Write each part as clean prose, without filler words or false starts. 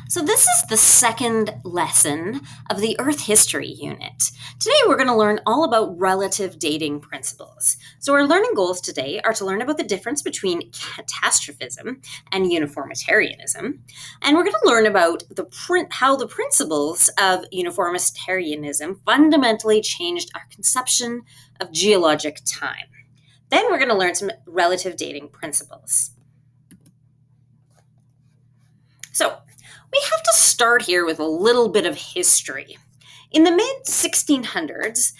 So, this is the second lesson of the Earth History unit. Today, we're going to learn all about relative dating principles. So, our learning goals today are to learn about the difference between catastrophism and uniformitarianism. And we're going to learn about how the principles of uniformitarianism fundamentally changed our conception of geologic time. Then, we're going to learn some relative dating principles. So, we have to start here with a little bit of history. In the mid-1600s,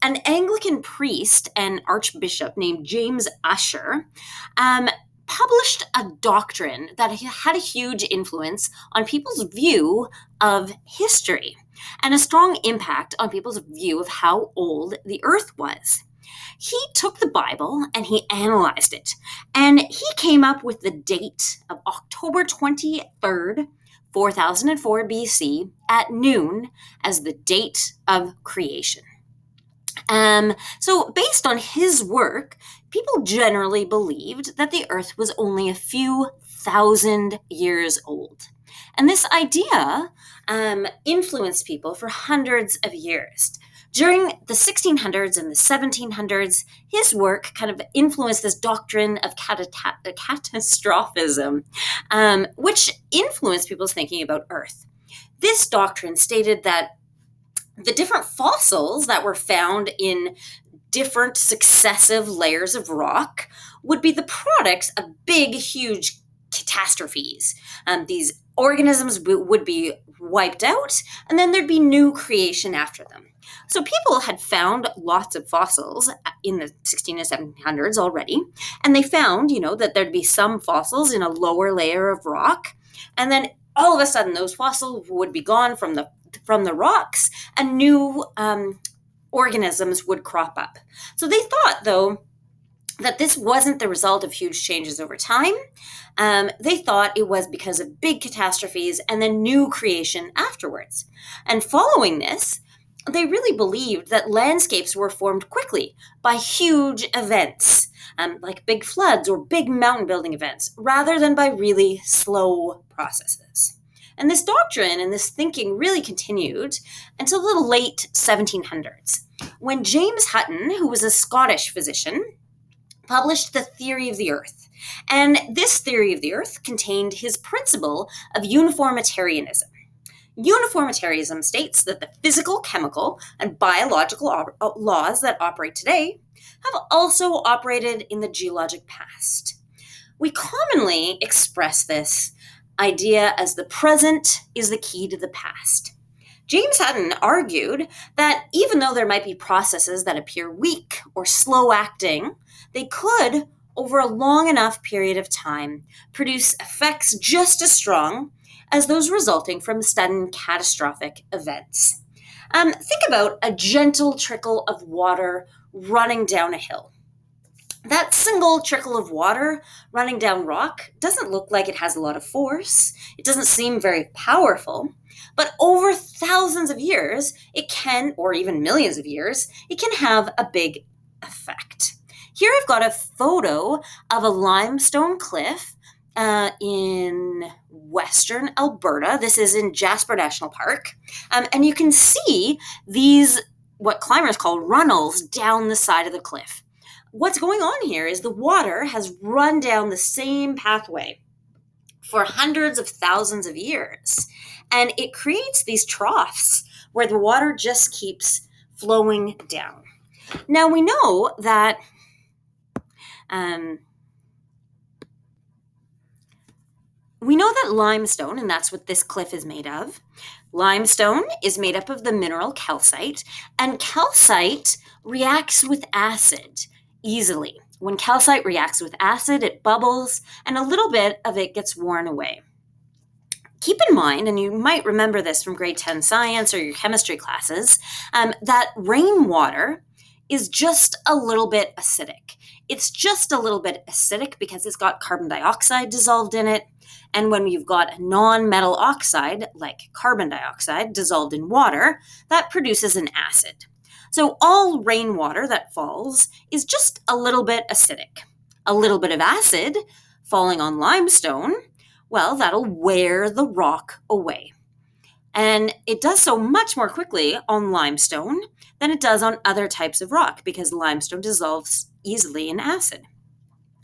an Anglican priest and archbishop named James Ussher published a doctrine that had a huge influence on people's view of history and a strong impact on people's view of how old the Earth was. He took the Bible and he analyzed it, and he came up with the date of October 23rd, 4004 BC at noon as the date of creation. So based on his work, people generally believed that the Earth was only a few thousand years old. And this idea influenced people for hundreds of years. During the 1600s and the 1700s, his work kind of influenced this doctrine of catastrophism, which influenced people's thinking about Earth. This doctrine stated that the different fossils that were found in different successive layers of rock would be the products of big, huge catastrophes. These organisms would be wiped out, and then thered be new creation after them. So people had found lots of fossils in the 1600s and 1700s already, and they found, that there'd be some fossils in a lower layer of rock, and then all of a sudden those fossils would be gone from the rocks, and new organisms would crop up. So they thought, though, that this wasn't the result of huge changes over time. They thought it was because of big catastrophes and then new creation afterwards. And following this, they really believed that landscapes were formed quickly by huge events, like big floods or big mountain building events, rather than by really slow processes. And this doctrine and this thinking really continued until the late 1700s, when James Hutton, who was a Scottish physician, published the theory of the Earth. And this theory of the Earth contained his principle of uniformitarianism. Uniformitarianism states that the physical, chemical, and biological laws that operate today have also operated in the geologic past. We commonly express this idea as the present is the key to the past. James Hutton argued that even though there might be processes that appear weak or slow acting, they could, over a long enough period of time, produce effects just as strong as those resulting from sudden catastrophic events. Think about a gentle trickle of water running down a hill. That single trickle of water running down rock doesn't look like it has a lot of force. It doesn't seem very powerful. But over thousands of years, it can, or even millions of years, it can have a big effect. Here I've got a photo of a limestone cliff in western Alberta. This is in Jasper National Park. And you can see these, what climbers call runnels, down the side of the cliff. What's going on here is the water has run down the same pathway for hundreds of thousands of years. And it creates these troughs where the water just keeps flowing down. Now we know that limestone, and that's what this cliff is made of, limestone is made up of the mineral calcite, and calcite reacts with acid easily. When calcite reacts with acid, it bubbles, and a little bit of it gets worn away. Keep in mind, and you might remember this from grade 10 science or your chemistry classes, that rainwater is just a little bit acidic. It's just a little bit acidic because it's got carbon dioxide dissolved in it. And when you've got a non-metal oxide, like carbon dioxide, dissolved in water, that produces an acid. So all rainwater that falls is just a little bit acidic. A little bit of acid falling on limestone Well, that'll wear the rock away. And it does so much more quickly on limestone than it does on other types of rock because limestone dissolves easily in acid.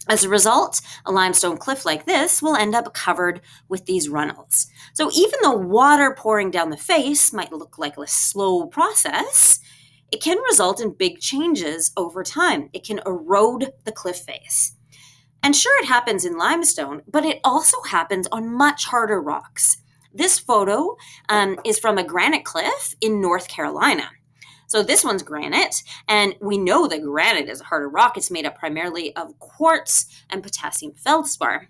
As a result, a limestone cliff like this will end up covered with these runnels. So even though water pouring down the face might look like a slow process, it can result in big changes over time. It can erode the cliff face. And sure, it happens in limestone, but it also happens on much harder rocks. This photo is from a granite cliff in North Carolina. So this one's granite, and we know that granite is a harder rock. It's made up primarily of quartz and potassium feldspar.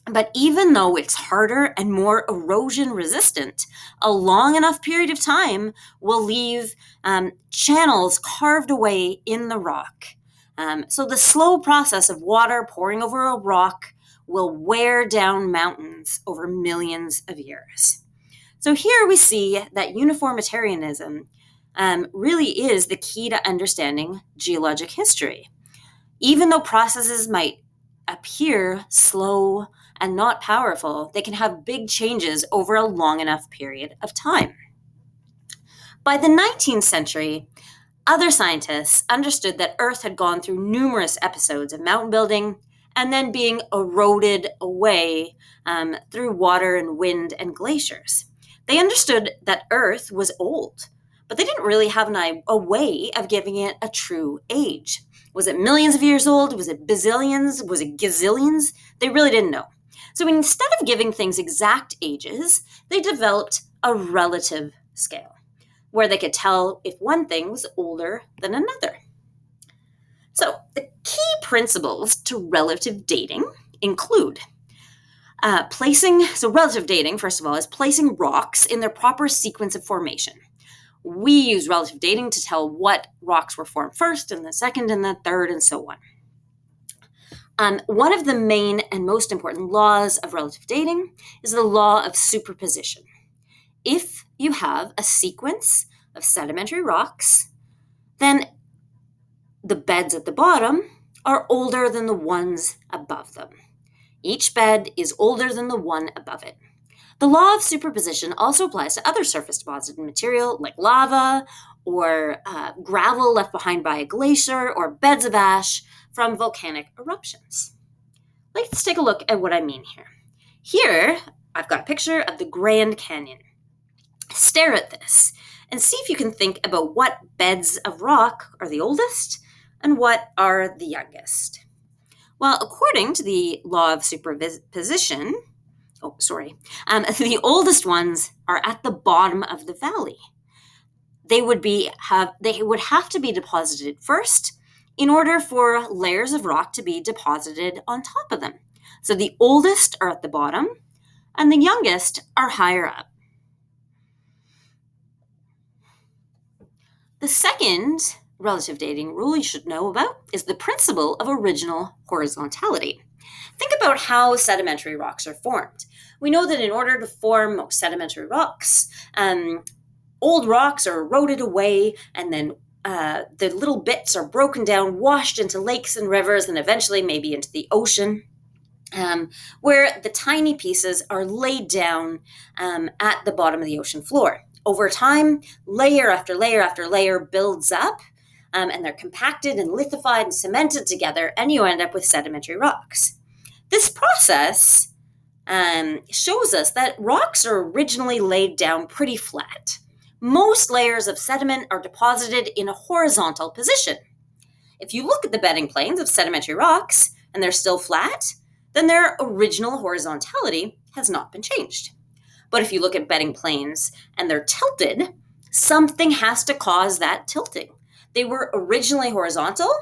But even though it's harder and more erosion resistant, a long enough period of time will leave channels carved away in the rock. So the slow process of water pouring over a rock will wear down mountains over millions of years. So here we see that uniformitarianism really is the key to understanding geologic history. Even though processes might appear slow and not powerful, they can have big changes over a long enough period of time. By the 19th century, other scientists understood that Earth had gone through numerous episodes of mountain building and then being eroded away through water and wind and glaciers. They understood that Earth was old, but they didn't really have a way of giving it a true age. Was it millions of years old? Was it bazillions? Was it gazillions? They really didn't know. So instead of giving things exact ages, they developed a relative scale, where they could tell if one thing was older than another. So the key principles to relative dating include relative dating, first of all, is placing rocks in their proper sequence of formation. We use relative dating to tell what rocks were formed first and the second and the third and so on. One of the main and most important laws of relative dating is the law of superposition. If you have a sequence of sedimentary rocks, then the beds at the bottom are older than the ones above them. Each bed is older than the one above it. The law of superposition also applies to other surface deposited material like lava or gravel left behind by a glacier or beds of ash from volcanic eruptions. Let's take a look at what I mean here. Here, I've got a picture of the Grand Canyon. Stare at this and see if you can think about what beds of rock are the oldest and what are the youngest. Well, according to the law of superposition, the oldest ones are at the bottom of the valley. They would have to be deposited first in order for layers of rock to be deposited on top of them. So the oldest are at the bottom and the youngest are higher up. The second relative dating rule you should know about is the principle of original horizontality. Think about how sedimentary rocks are formed. We know that in order to form sedimentary rocks, old rocks are eroded away and then the little bits are broken down, washed into lakes and rivers, and eventually maybe into the ocean, where the tiny pieces are laid down at the bottom of the ocean floor. Over time, layer after layer after layer builds up, and they're compacted and lithified and cemented together, and you end up with sedimentary rocks. This process shows us that rocks are originally laid down pretty flat. Most layers of sediment are deposited in a horizontal position. If you look at the bedding planes of sedimentary rocks and they're still flat, then their original horizontality has not been changed. But if you look at bedding planes and they're tilted, something has to cause that tilting. They were originally horizontal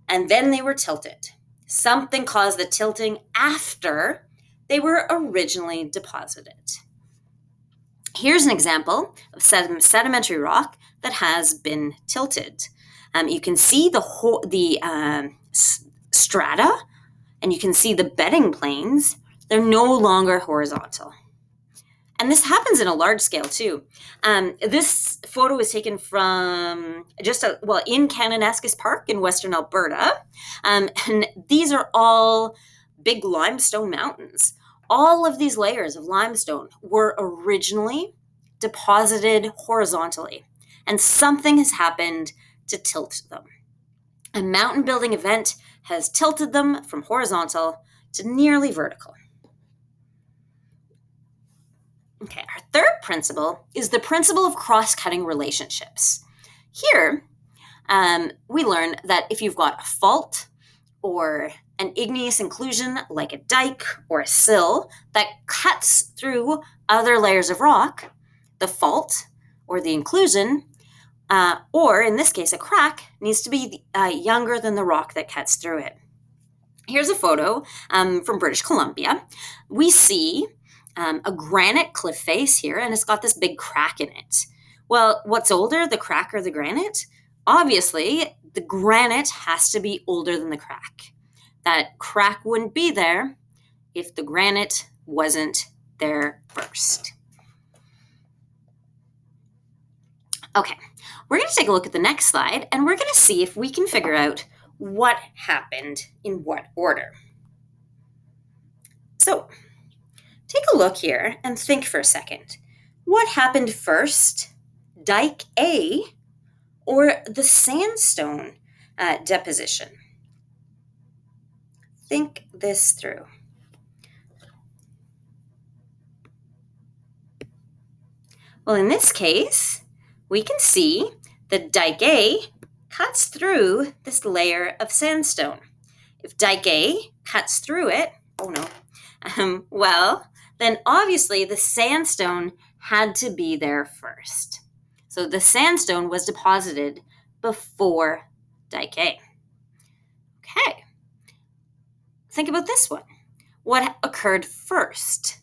and then they were tilted. Something caused the tilting after they were originally deposited. Here's an example of sedimentary rock that has been tilted. You can see the strata, and you can see the bedding planes. They're no longer horizontal. And this happens in a large scale too. This photo was taken from in Kananaskis Park in Western Alberta. And these are all big limestone mountains. all of these layers of limestone were originally deposited horizontally, and something has happened to tilt them. A mountain building event has tilted them from horizontal to nearly vertical. Okay, our third principle is the principle of cross-cutting relationships. Here, we learn that if you've got a fault or an igneous inclusion like a dike or a sill that cuts through other layers of rock, the fault or the inclusion, or in this case, a crack, needs to be younger than the rock that cuts through it. Here's a photo from British Columbia. We see a granite cliff face here, and it's got this big crack in it. Well, what's older, the crack or the granite? Obviously, the granite has to be older than the crack. That crack wouldn't be there if the granite wasn't there first. Okay, we're going to take a look at the next slide, and we're going to see if we can figure out what happened in what order. So, take a look here and think for a second. What happened first, dike A or the sandstone deposition? Think this through. Well, in this case, we can see that dike A cuts through this layer of sandstone. If dike A cuts through it, well, then obviously the sandstone had to be there first. So the sandstone was deposited before dike A. Okay. Think about this one. What occurred first?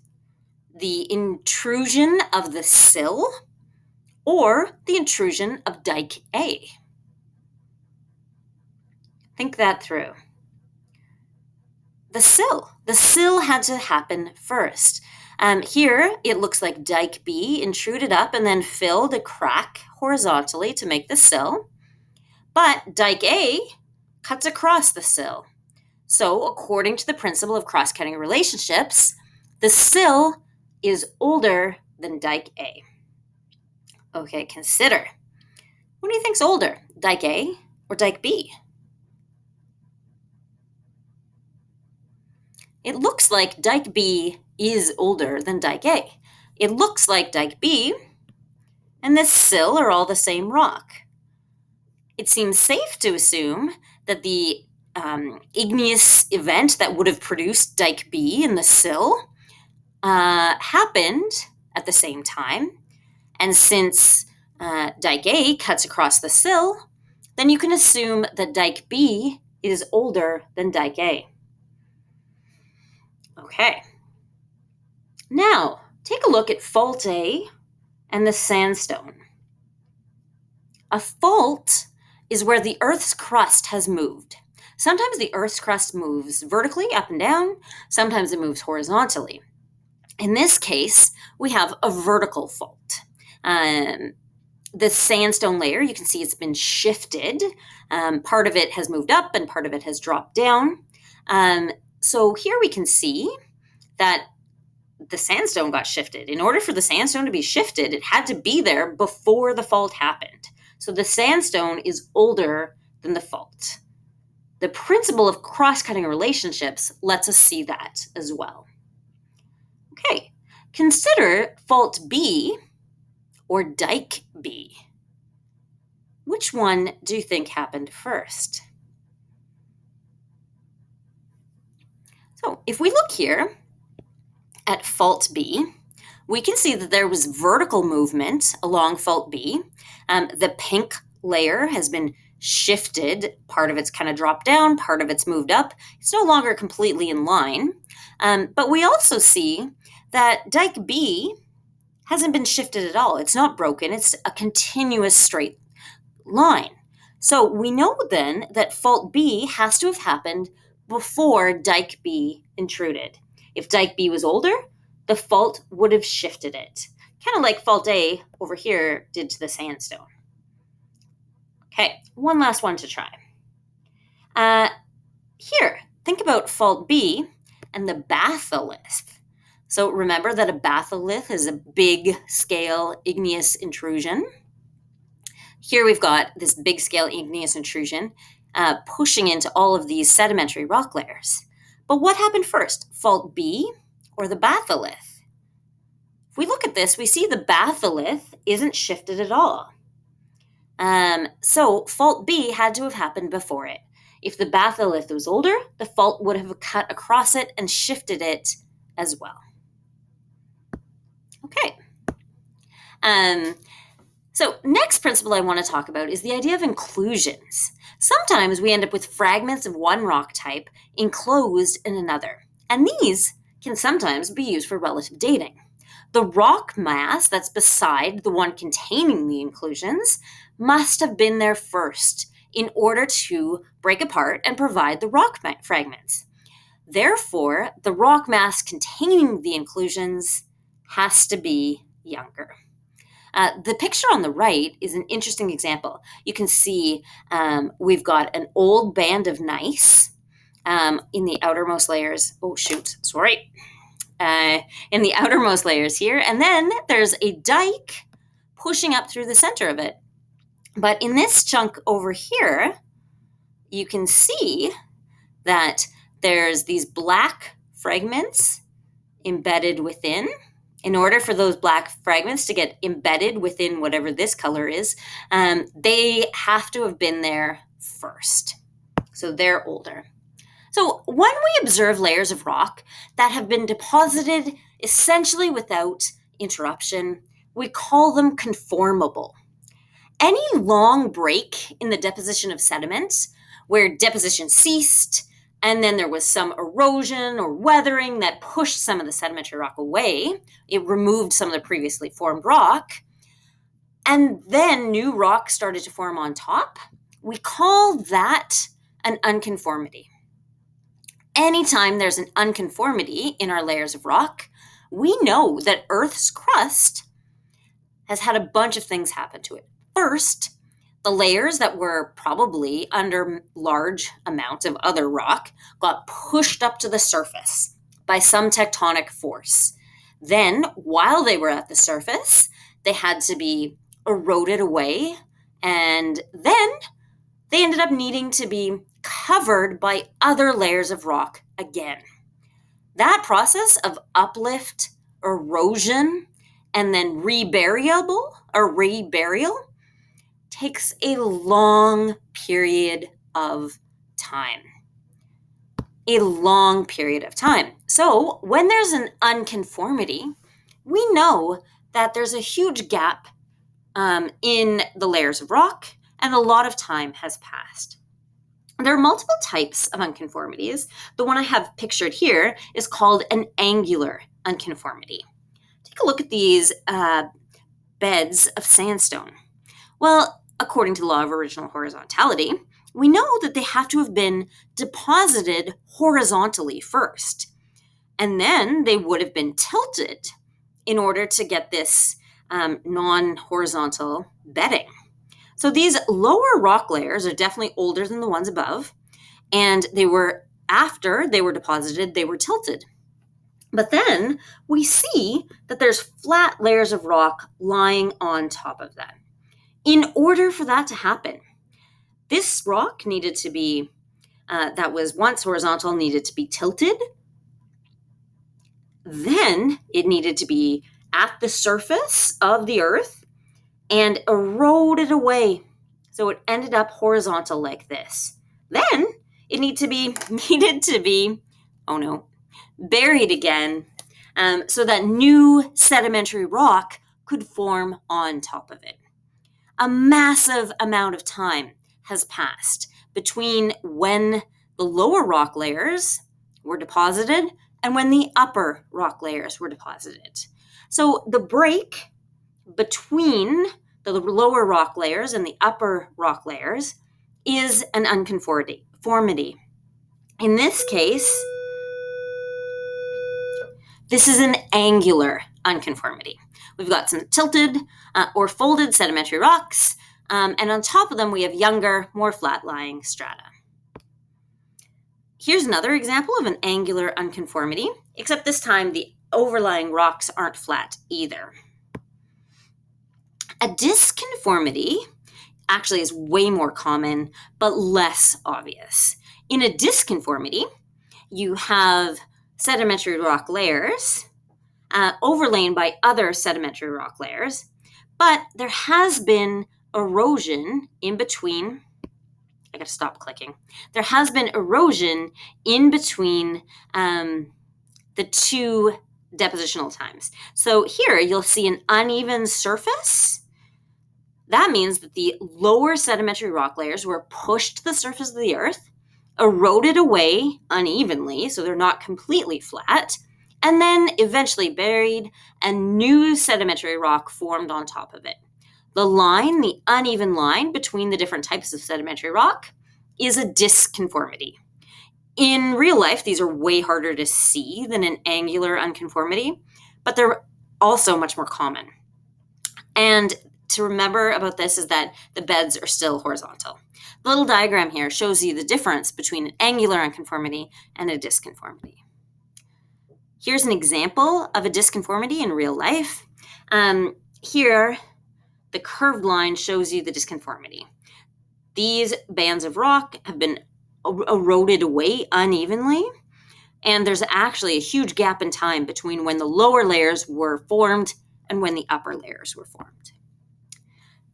The intrusion of the sill or the intrusion of dike A? Think that through. The sill had to happen first. Here, it looks like dike B intruded up and then filled a crack horizontally to make the sill. But dike A cuts across the sill. So, according to the principle of cross-cutting relationships, the sill is older than dike A. Okay, consider. What do you think's older, dike A or dike B? It looks like dike B is older than dike A. It looks like dike B and this sill are all the same rock. It seems safe to assume that the igneous event that would have produced dike B and the sill happened at the same time. And since dike A cuts across the sill, then you can assume that dike B is older than dike A. Okay. Now, take a look at fault A and the sandstone. A fault is where the Earth's crust has moved. Sometimes the Earth's crust moves vertically up and down. Sometimes it moves horizontally. In this case, we have a vertical fault. The sandstone layer, you can see it's been shifted. Part of it has moved up and part of it has dropped down. So here we can see that the sandstone got shifted. In order for the sandstone to be shifted, it had to be there before the fault happened. So the sandstone is older than the fault. The principle of cross-cutting relationships lets us see that as well. Okay, consider fault B or dike B. Which one do you think happened first? So if we look here at fault B, we can see that there was vertical movement along fault B. The pink layer has been shifted. Part of it's kind of dropped down, part of it's moved up. It's no longer completely in line. But we also see that dike B hasn't been shifted at all. It's not broken. It's a continuous straight line. So we know then that fault B has to have happened before dike B intruded. If dike B was older, the fault would have shifted it, kind of like fault A over here did to the sandstone. Okay, one last one to try. Here, think about fault B and the batholith. So remember that a batholith is a big scale igneous intrusion. Here we've got this big scale igneous intrusion pushing into all of these sedimentary rock layers. But what happened first, fault B or the batholith? If we look at this, we see the batholith isn't shifted at all. So fault B had to have happened before it. If the batholith was older, the fault would have cut across it and shifted it as well. Okay. So next principle I want to talk about is the idea of inclusions. Sometimes we end up with fragments of one rock type enclosed in another, and these can sometimes be used for relative dating. The rock mass that's beside the one containing the inclusions must have been there first in order to break apart and provide the rock fragments. Therefore, the rock mass containing the inclusions has to be younger. The picture on the right is an interesting example. You can see we've got an old band of gneiss in the outermost layers. In the outermost layers here. And then there's a dike pushing up through the center of it. But in this chunk over here, you can see that there's these black fragments embedded within. In order for those black fragments to get embedded within whatever this color is, they have to have been there first. So they're older. So when we observe layers of rock that have been deposited essentially without interruption, we call them conformable. Any long break in the deposition of sediment, where deposition ceased, and then there was some erosion or weathering that pushed some of the sedimentary rock away, it removed some of the previously formed rock, and then new rock started to form on top, we call that an unconformity. Anytime there's an unconformity in our layers of rock, we know that Earth's crust has had a bunch of things happen to it. First, the layers that were probably under large amounts of other rock got pushed up to the surface by some tectonic force. Then, while they were at the surface, they had to be eroded away, and then they ended up needing to be covered by other layers of rock again. That process of uplift, erosion, and then reburial takes a long period of time. So when there's an unconformity, we know that there's a huge gap in the layers of rock, and a lot of time has passed. There are multiple types of unconformities. The one I have pictured here is called an angular unconformity. Take a look at these beds of sandstone. Well, according to the law of original horizontality, we know that they have to have been deposited horizontally first, and then they would have been tilted in order to get this non-horizontal bedding. So these lower rock layers are definitely older than the ones above, and after they were deposited, they were tilted. But then we see that there's flat layers of rock lying on top of that. In order for that to happen, this rock needed to be, that was once horizontal, needed to be tilted. Then it needed to be at the surface of the earth and eroded away. So it ended up horizontal like this. Then it needed to be, buried again so that new sedimentary rock could form on top of it. A massive amount of time has passed between when the lower rock layers were deposited and when the upper rock layers were deposited. So the break between the lower rock layers and the upper rock layers is an unconformity. In this case, this is an angular unconformity. We've got some tilted or folded sedimentary rocks, and on top of them we have younger, more flat-lying strata. Here's another example of an angular unconformity, except this time the overlying rocks aren't flat either. A disconformity actually is way more common, but less obvious. In a disconformity, you have sedimentary rock layers overlain by other sedimentary rock layers, but there has been erosion in between. I gotta stop clicking. There has been erosion in between the two depositional times. So here you'll see an uneven surface. That means that the lower sedimentary rock layers were pushed to the surface of the earth, eroded away unevenly, so they're not completely flat, and then eventually buried, and new sedimentary rock formed on top of it. The uneven line between the different types of sedimentary rock, is a disconformity. In real life, these are way harder to see than an angular unconformity, but they're also much more common. And to remember about this is that the beds are still horizontal. The little diagram here shows you the difference between an angular unconformity and a disconformity. Here's an example of a disconformity in real life. Here, the curved line shows you the disconformity. These bands of rock have been eroded away unevenly, and there's actually a huge gap in time between when the lower layers were formed and when the upper layers were formed.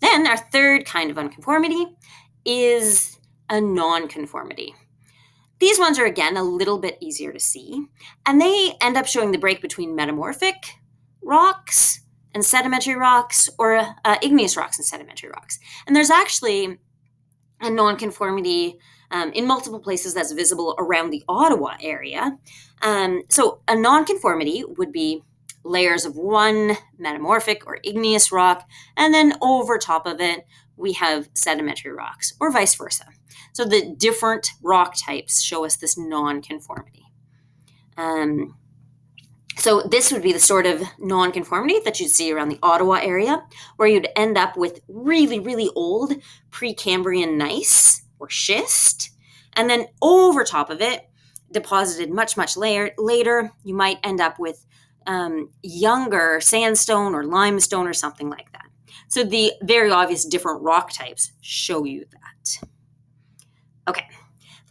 Then our third kind of unconformity is a nonconformity. These ones are, again, a little bit easier to see, and they end up showing the break between metamorphic rocks and sedimentary rocks, or igneous rocks and sedimentary rocks. And there's actually a nonconformity in multiple places that's visible around the Ottawa area. So a nonconformity would be layers of one metamorphic or igneous rock, and then over top of it, we have sedimentary rocks, or vice versa. So the different rock types show us this nonconformity. So this would be the sort of nonconformity that you'd see around the Ottawa area, where you'd end up with really, really old Precambrian gneiss or schist, and then over top of it, deposited much, much later, you might end up with younger sandstone or limestone or something like that. So the very obvious different rock types show you that. Okay,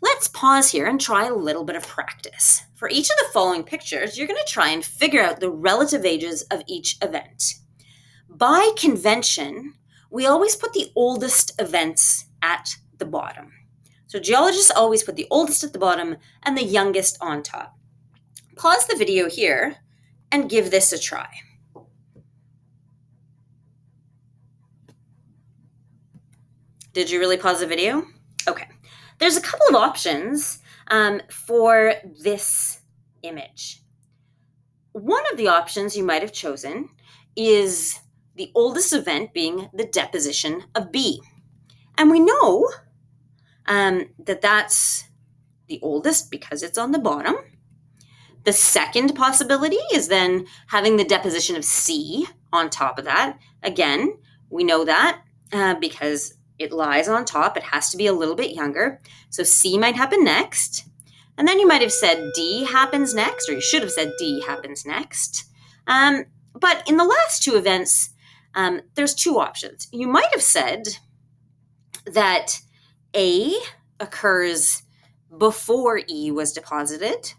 let's pause here and try a little bit of practice. For each of the following pictures, you're going to try and figure out the relative ages of each event. By convention, we always put the oldest events at the bottom. So geologists always put the oldest at the bottom and the youngest on top. Pause the video here and give this a try. Did you really pause the video? Okay. There's a couple of options for this image. One of the options you might have chosen is the oldest event being the deposition of B. And we know that that's the oldest because it's on the bottom. The second possibility is then having the deposition of C on top of that. Again, we know that because it lies on top. It has to be a little bit younger. So C might happen next. And then you might have said D happens next, or you should have said D happens next. But in the last two events, there's two options. You might have said that A occurs before E was deposited,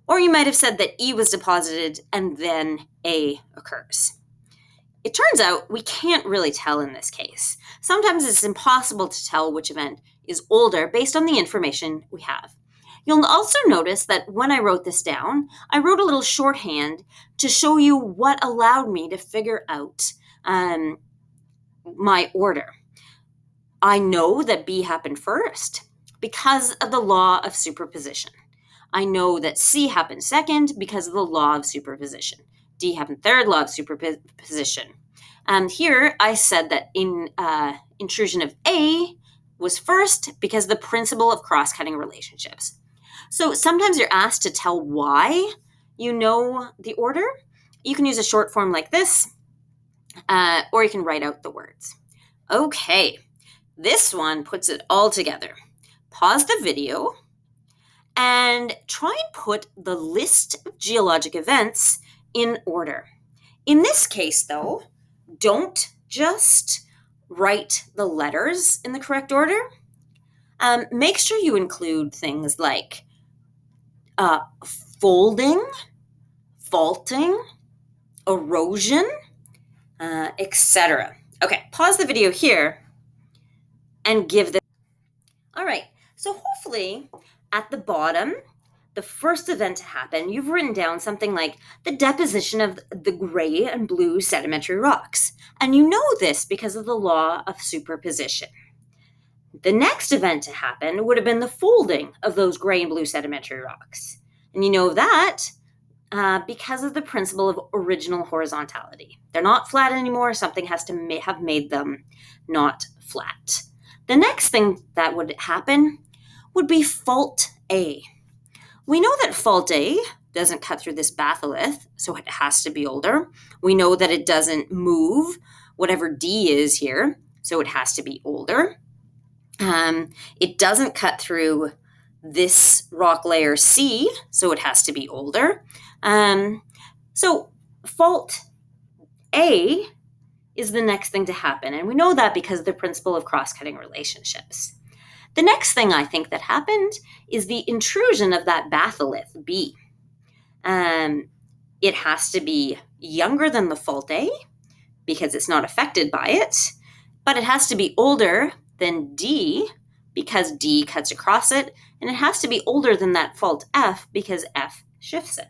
or you might have said that E was deposited and then A occurs. It turns out we can't really tell in this case. Sometimes it's impossible to tell which event is older based on the information we have. You'll also notice that when I wrote this down, I wrote a little shorthand to show you what allowed me to figure out my order. I know that B happened first because of the law of superposition. I know that C happened second because of the law of superposition. D happened third, law of superposition. Here I said that intrusion of A was first because of the principle of cross-cutting relationships. So sometimes you're asked to tell why you know the order. You can use a short form like this, or you can write out the words. Okay, this one puts it all together. Pause the video and try and put the list of geologic events in order. In this case, though, don't just write the letters in the correct order. Make sure you include things like folding, faulting, erosion, etc. Okay, pause the video here and give this. All right, so hopefully at the bottom, the first event to happen, you've written down something like the deposition of the gray and blue sedimentary rocks. And you know this because of the law of superposition. The next event to happen would have been the folding of those gray and blue sedimentary rocks. And you know that because of the principle of original horizontality. They're not flat anymore. Something has to have made them not flat. The next thing that would happen would be fault A. We know that fault A doesn't cut through this batholith, so it has to be older. We know that it doesn't move whatever D is here, so it has to be older. It doesn't cut through this rock layer C, so it has to be older. So fault A is the next thing to happen, and we know that because of the principle of cross-cutting relationships. The next thing I think that happened is the intrusion of that batholith B. It has to be younger than the fault A because it's not affected by it, but it has to be older than D because D cuts across it, and it has to be older than that fault F because F shifts it.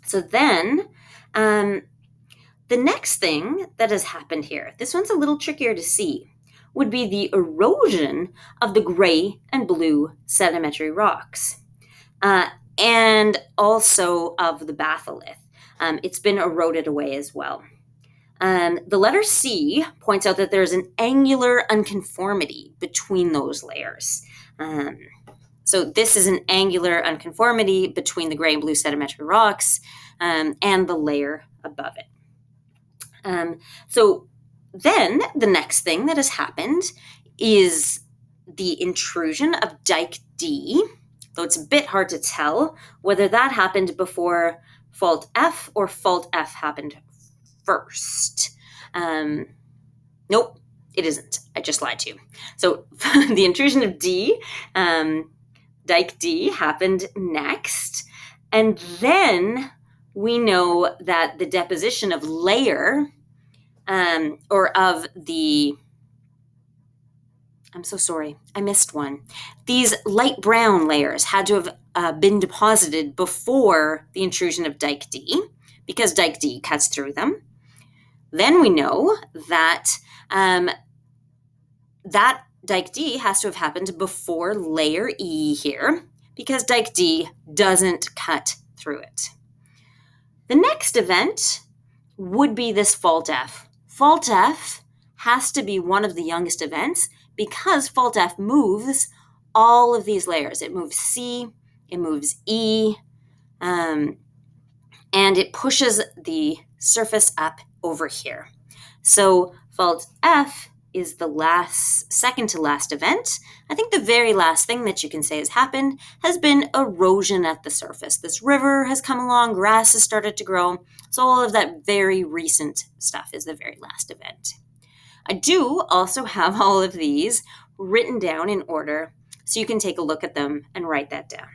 So then, the next thing that has happened here, this one's a little trickier to see, would be the erosion of the gray and blue sedimentary rocks, and also of the batholith. It's been eroded away as well. The letter C points out that there's an angular unconformity between those layers. So this is an angular unconformity between the gray and blue sedimentary rocks and the layer above it. So then the next thing that has happened is the intrusion of dike D, though it's a bit hard to tell whether that happened before fault F or fault F happened first. Nope, it isn't. I just lied to you. So the intrusion of D, dike D, happened next. And then we know that the deposition of layer, or of the, I'm so sorry, I missed one. These light brown layers had to have been deposited before the intrusion of dike D, because dike D cuts through them. Then we know that that dike D has to have happened before layer E here, because dike D doesn't cut through it. The next event would be this fault F. Fault F has to be one of the youngest events because fault F moves all of these layers. It moves C, it moves E, and it pushes the surface up over here. So fault F is the second to last event. I think the very last thing that you can say has happened has been erosion at the surface. This river has come along, grass has started to grow. So all of that very recent stuff is the very last event. I do also have all of these written down in order, so you can take a look at them and write that down.